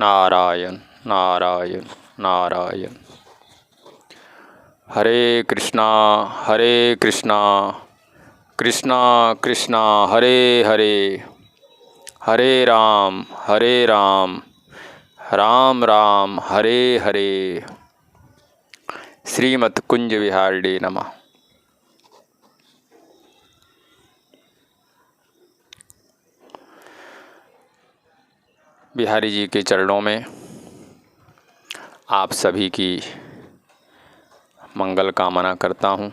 नारायण नारायण नारायण। हरे कृष्णा कृष्णा कृष्णा हरे हरे, हरे राम राम राम हरे हरे। श्रीमद् कुंज विहारिणे नमः। बिहारी जी के चरणों में आप सभी की मंगल कामना करता हूँ।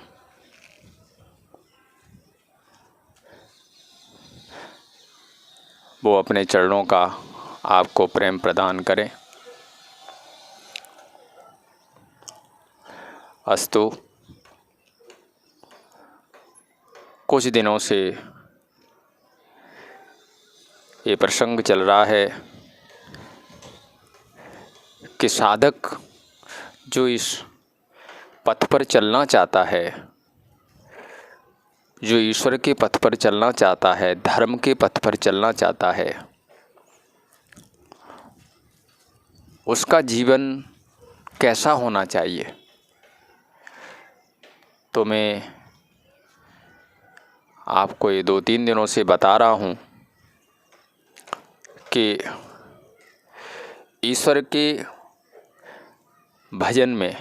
वो अपने चरणों का आपको प्रेम प्रदान करें। अस्तु। कुछ दिनों से ये प्रसंग चल रहा है कि साधक जो इस पथ पर चलना चाहता है, जो ईश्वर के पथ पर चलना चाहता है, धर्म के पथ पर चलना चाहता है, उसका जीवन कैसा होना चाहिए। तो मैं आपको ये 2-3 दिनों से बता रहा हूँ कि ईश्वर के भजन में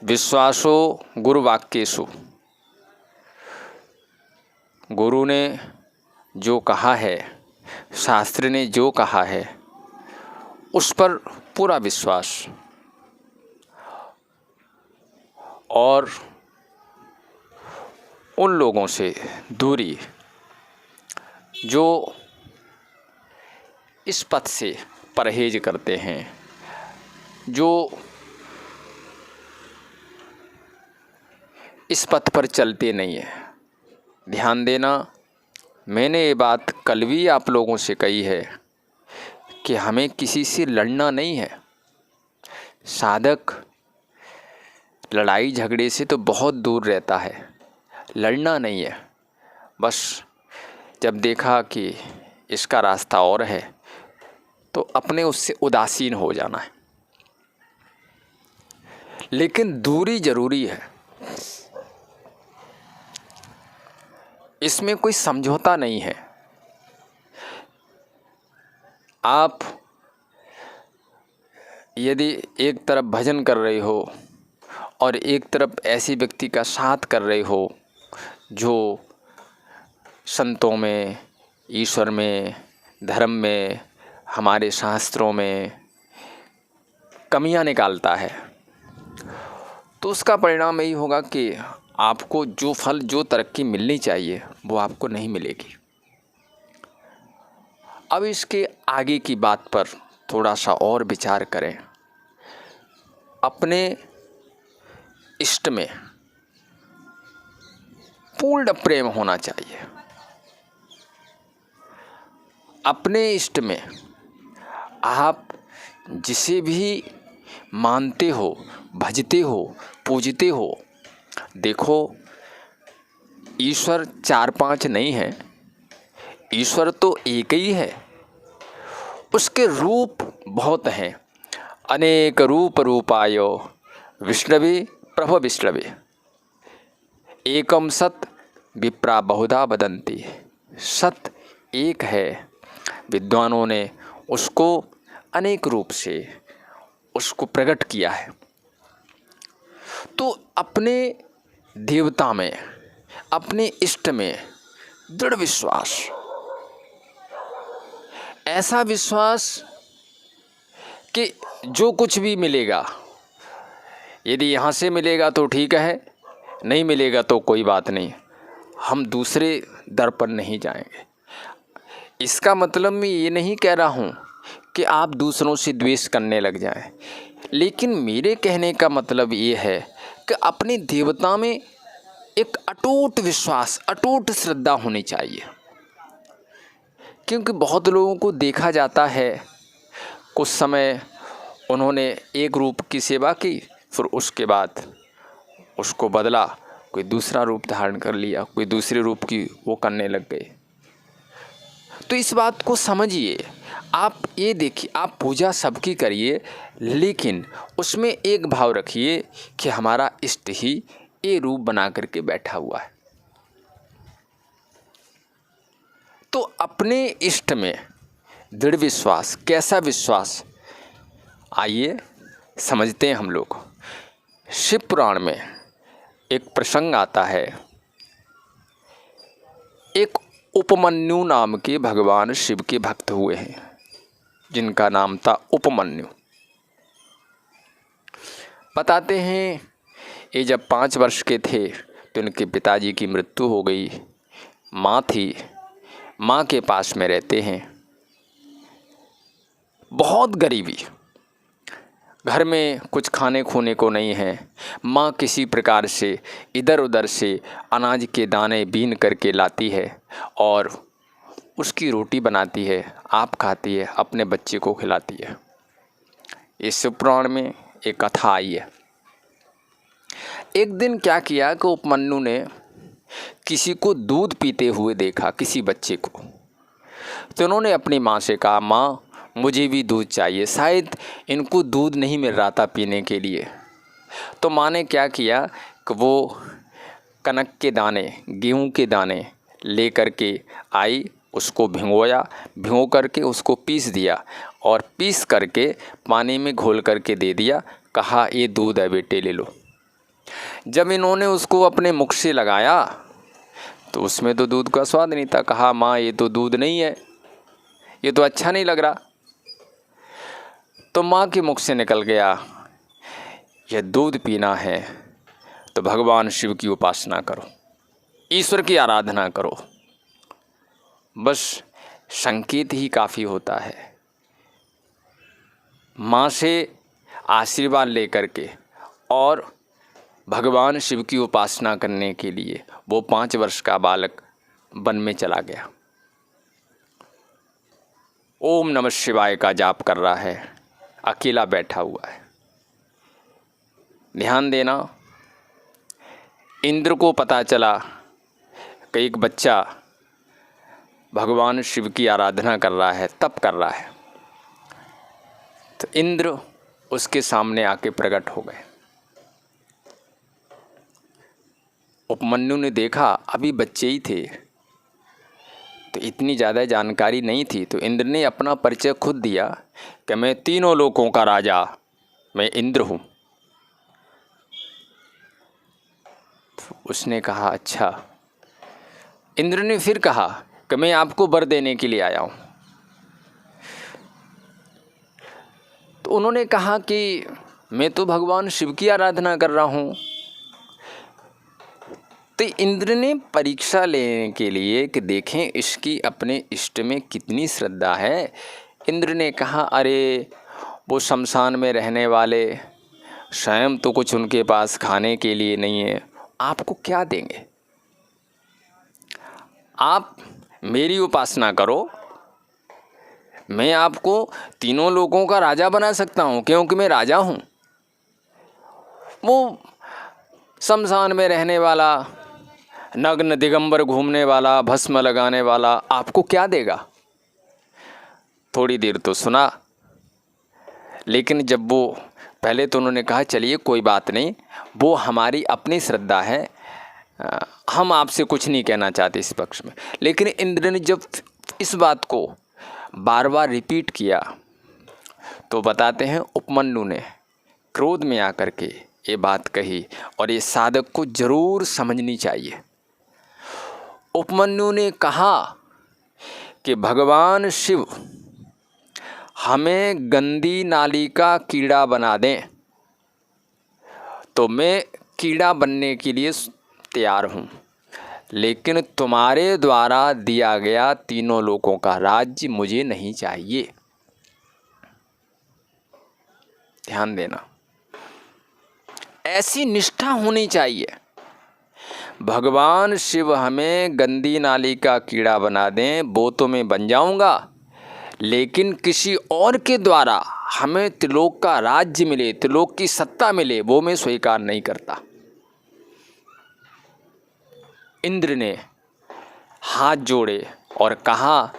विश्वासो गुरु वाक्येषु, गुरु ने जो कहा है, शास्त्र ने जो कहा है, उस पर पूरा विश्वास और उन लोगों से दूरी जो इस पथ से परहेज करते हैं, जो इस पथ पर चलते नहीं है। ध्यान देना, मैंने ये बात कल भी आप लोगों से कही है कि हमें किसी से लड़ना नहीं है। साधक लड़ाई झगड़े से तो बहुत दूर रहता है, लड़ना नहीं है। बस जब देखा कि इसका रास्ता और है तो अपने उससे उदासीन हो जाना है। लेकिन दूरी जरूरी है, इसमें कोई समझौता नहीं है। आप यदि एक तरफ भजन कर रहे हो और एक तरफ ऐसे व्यक्ति का साथ कर रहे हो जो संतों में, ईश्वर में, धर्म में, हमारे शास्त्रों में कमियां निकालता है, तो उसका परिणाम यही होगा कि आपको जो फल, जो तरक्की मिलनी चाहिए वो आपको नहीं मिलेगी। अब इसके आगे की बात पर थोड़ा सा और विचार करें। अपने इष्ट में पूर्ण प्रेम होना चाहिए। अपने इष्ट में आप जिसे भी मानते हो, भजते हो, पूजते हो, देखो ईश्वर 4-5 नहीं है, ईश्वर तो एक ही है। उसके रूप बहुत हैं। अनेक रूप रूपायो विष्णवे प्रभ विष्णवे, एकम सत विप्रा बहुधा वदन्ति। सत एक है, विद्वानों ने उसको अनेक रूप से उसको प्रकट किया है। तो अपने देवता में, अपने इष्ट में दृढ़ विश्वास, ऐसा विश्वास कि जो कुछ भी मिलेगा, यदि यहाँ से मिलेगा तो ठीक है, नहीं मिलेगा तो कोई बात नहीं, हम दूसरे दर पर नहीं जाएंगे। इसका मतलब मैं ये नहीं कह रहा हूँ कि आप दूसरों से द्वेष करने लग जाएं, लेकिन मेरे कहने का मतलब ये है कि अपने देवता में एक अटूट विश्वास, अटूट श्रद्धा होनी चाहिए। क्योंकि बहुत लोगों को देखा जाता है, कुछ समय उन्होंने एक रूप की सेवा की, फिर उसके बाद उसको बदला, कोई दूसरा रूप धारण कर लिया, कोई दूसरे रूप की वो करने लग गए। तो इस बात को समझिए। आप ये देखिए, आप पूजा सबकी करिए, लेकिन उसमें एक भाव रखिए कि हमारा इष्ट ही ये रूप बना करके बैठा हुआ है। तो अपने इष्ट में दृढ़ विश्वास, कैसा विश्वास, आइए समझते हैं हम लोग। शिव पुराण में एक प्रसंग आता है। एक उपमन्यु नाम के भगवान शिव के भक्त हुए हैं, जिनका नाम था उपमन्यु। बताते हैं ये जब 5 वर्ष के थे तो इनके पिताजी की मृत्यु हो गई। माँ थी, माँ के पास में रहते हैं। बहुत गरीबी, घर में कुछ खाने खूने को नहीं है। माँ किसी प्रकार से इधर उधर से अनाज के दाने बीन करके लाती है और उसकी रोटी बनाती है, आप खाती है, अपने बच्चे को खिलाती है। इस पुराण में एक कथा आई है। एक दिन क्या किया कि उपमन्यु ने किसी को दूध पीते हुए देखा, किसी बच्चे को। तो उन्होंने अपनी माँ से कहा, माँ मुझे भी दूध चाहिए। शायद इनको दूध नहीं मिल रहा था पीने के लिए। तो माँ ने क्या किया कि वो कनक के दाने, गेहूं के दाने ले करके आई, उसको भिगोया, भिगो करके उसको पीस दिया और पीस करके पानी में घोल करके दे दिया। कहा ये दूध है बेटे, ले लो। जब इन्होंने उसको अपने मुख से लगाया तो उसमें तो दूध का स्वाद नहीं था। कहा माँ ये तो दूध नहीं है, ये तो अच्छा नहीं लग रहा। तो माँ के मुख से निकल गया, यह दूध पीना है तो भगवान शिव की उपासना करो, ईश्वर की आराधना करो। बस संकेत ही काफ़ी होता है। माँ से आशीर्वाद लेकर के और भगवान शिव की उपासना करने के लिए वो 5 वर्ष का बालक वन में चला गया। ओम नमः शिवाय का जाप कर रहा है, अकेला बैठा हुआ है। ध्यान देना, इंद्र को पता चला कि एक बच्चा भगवान शिव की आराधना कर रहा है, तप कर रहा है। तो इंद्र उसके सामने आके प्रकट हो गए। उपमन्यु ने देखा अभी बच्चे ही थे, तो इतनी ज़्यादा जानकारी नहीं थी। तो इंद्र ने अपना परिचय खुद दिया कि मैं तीनों लोकों का राजा, मैं इंद्र हूँ। उसने कहा अच्छा। इंद्र ने फिर कहा कि मैं आपको वर देने के लिए आया हूँ। तो उन्होंने कहा कि मैं तो भगवान शिव की आराधना कर रहा हूँ। तो इंद्र ने परीक्षा लेने के लिए कि देखें इसकी अपने इष्ट में कितनी श्रद्धा है। इंद्र ने कहा अरे वो शमशान में रहने वाले, स्वयं तो कुछ उनके पास खाने के लिए नहीं है, आपको क्या देंगे? आप मेरी उपासना करो, मैं आपको तीनों लोगों का राजा बना सकता हूँ, क्योंकि मैं राजा हूँ। वो शमशान में रहने वाला, नग्न दिगंबर घूमने वाला, भस्म लगाने वाला आपको क्या देगा? थोड़ी देर तो सुना, लेकिन जब वो पहले तो उन्होंने कहा चलिए कोई बात नहीं, वो हमारी अपनी श्रद्धा है, हम आपसे कुछ नहीं कहना चाहते इस पक्ष में। लेकिन इंद्र ने जब इस बात को बार बार रिपीट किया तो बताते हैं उपमन्यु ने क्रोध में आकर के ये बात कही, और ये साधक को जरूर समझनी चाहिए। उपमन्यु ने कहा कि भगवान शिव हमें गंदी नाली का कीड़ा बना दें तो मैं कीड़ा बनने के लिए तैयार हूँ, लेकिन तुम्हारे द्वारा दिया गया तीनों लोकों का राज्य मुझे नहीं चाहिए। ध्यान देना, ऐसी निष्ठा होनी चाहिए। भगवान शिव हमें गंदी नाली का कीड़ा बना दें वो तो मैं बन जाऊंगा, लेकिन किसी और के द्वारा हमें त्रिलोक का राज्य मिले, त्रिलोक की सत्ता मिले, वो मैं स्वीकार नहीं करता। इंद्र ने हाथ जोड़े और कहा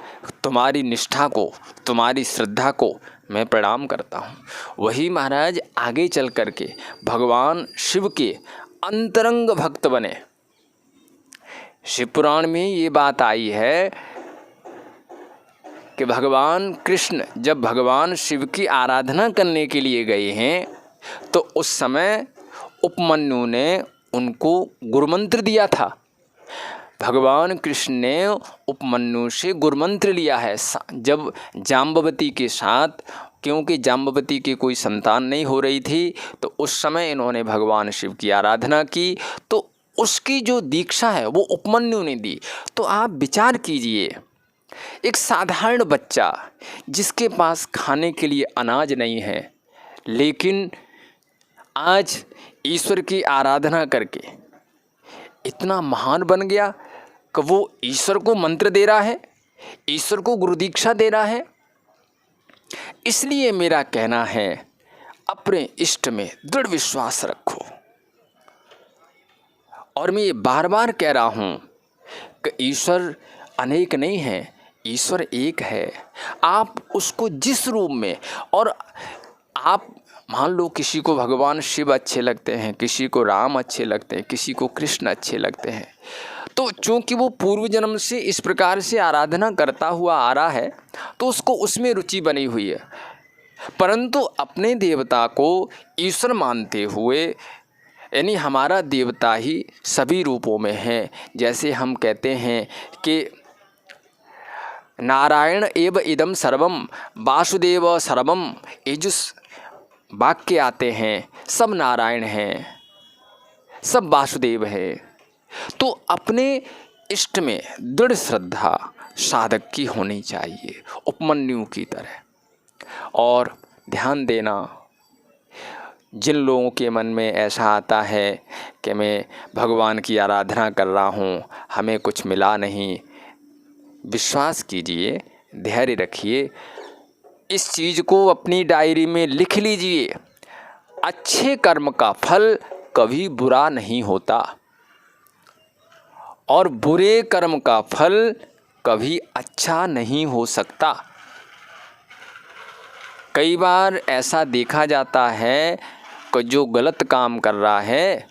तुम्हारी निष्ठा को, तुम्हारी श्रद्धा को मैं प्रणाम करता हूँ। वही महाराज आगे चल कर के भगवान शिव के अंतरंग भक्त बने। शिव पुराण में ये बात आई है कि भगवान कृष्ण जब भगवान शिव की आराधना करने के लिए गए हैं तो उस समय उपमन्यु ने उनको गुरुमंत्र दिया था। भगवान कृष्ण ने उपमन्यु से गुरुमंत्र लिया है जब जाम्बवती के साथ, क्योंकि जाम्बवती की कोई संतान नहीं हो रही थी, तो उस समय इन्होंने भगवान शिव की आराधना की, तो उसकी जो दीक्षा है वो उपमन्यु ने दी। तो आप विचार कीजिए, एक साधारण बच्चा जिसके पास खाने के लिए अनाज नहीं है, लेकिन आज ईश्वर की आराधना करके इतना महान बन गया कि वो ईश्वर को मंत्र दे रहा है, ईश्वर को गुरु दीक्षा दे रहा है। इसलिए मेरा कहना है, अपने इष्ट में दृढ़ विश्वास रखो। और मैं ये बार बार कह रहा हूँ कि ईश्वर अनेक नहीं है, ईश्वर एक है। आप उसको जिस रूप में, और आप मान लो किसी को भगवान शिव अच्छे लगते हैं, किसी को राम अच्छे लगते हैं, किसी को कृष्ण अच्छे लगते हैं, तो चूँकि वो पूर्व जन्म से इस प्रकार से आराधना करता हुआ आ रहा है तो उसको उसमें रुचि बनी हुई है। परंतु अपने देवता को ईश्वर मानते हुए, यानी हमारा देवता ही सभी रूपों में है। जैसे हम कहते हैं कि नारायण एव इदम सर्वम वासुदेव सर्वम, ये जो वाक्य आते हैं सब नारायण हैं, सब वासुदेव है। तो अपने इष्ट में दृढ़ श्रद्धा साधक की होनी चाहिए, उपमन्यु की तरह। और ध्यान देना, जिन लोगों के मन में ऐसा आता है कि मैं भगवान की आराधना कर रहा हूँ, हमें कुछ मिला नहीं, विश्वास कीजिए, धैर्य रखिए, इस चीज़ को अपनी डायरी में लिख लीजिए। अच्छे कर्म का फल कभी बुरा नहीं होता और बुरे कर्म का फल कभी अच्छा नहीं हो सकता। कई बार ऐसा देखा जाता है कि जो गलत काम कर रहा है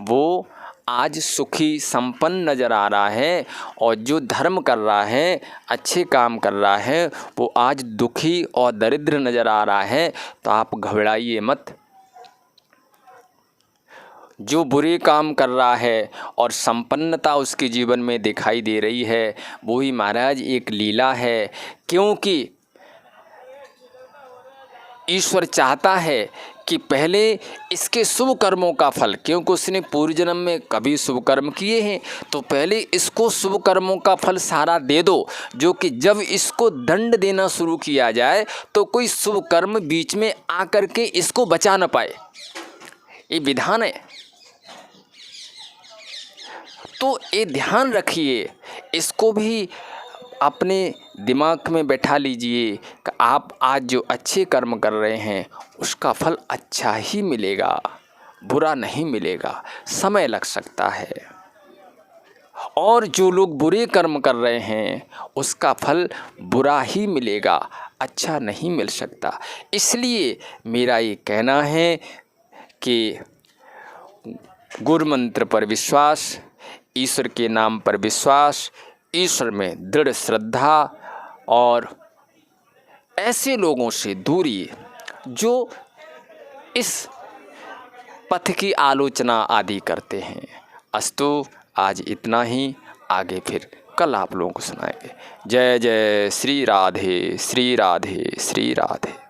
वो आज सुखी संपन्न नज़र आ रहा है, और जो धर्म कर रहा है, अच्छे काम कर रहा है, वो आज दुखी और दरिद्र नज़र आ रहा है। तो आप घबराइए मत। जो बुरे काम कर रहा है और संपन्नता उसके जीवन में दिखाई दे रही है, वो ही महाराज एक लीला है। क्योंकि ईश्वर चाहता है कि पहले इसके शुभ कर्मों का फल, क्योंकि उसने पूर्व जन्म में कभी शुभ कर्म किए हैं, तो पहले इसको शुभ कर्मों का फल सारा दे दो, जो कि जब इसको दंड देना शुरू किया जाए तो कोई शुभ कर्म बीच में आकर के इसको बचा न पाए। ये विधान है। तो ये ध्यान रखिए, इसको भी अपने दिमाग में बैठा लीजिए कि आप आज जो अच्छे कर्म कर रहे हैं उसका फल अच्छा ही मिलेगा, बुरा नहीं मिलेगा, समय लग सकता है। और जो लोग बुरे कर्म कर रहे हैं उसका फल बुरा ही मिलेगा, अच्छा नहीं मिल सकता। इसलिए मेरा ये कहना है कि गुरु मंत्र पर विश्वास, ईश्वर के नाम पर विश्वास, ईश्वर में दृढ़ श्रद्धा, और ऐसे लोगों से दूरी जो इस पथ की आलोचना आदि करते हैं। अस्तु, आज इतना ही, आगे फिर कल आप लोगों को सुनाएंगे। जय जय श्री राधे, श्री राधे, श्री राधे।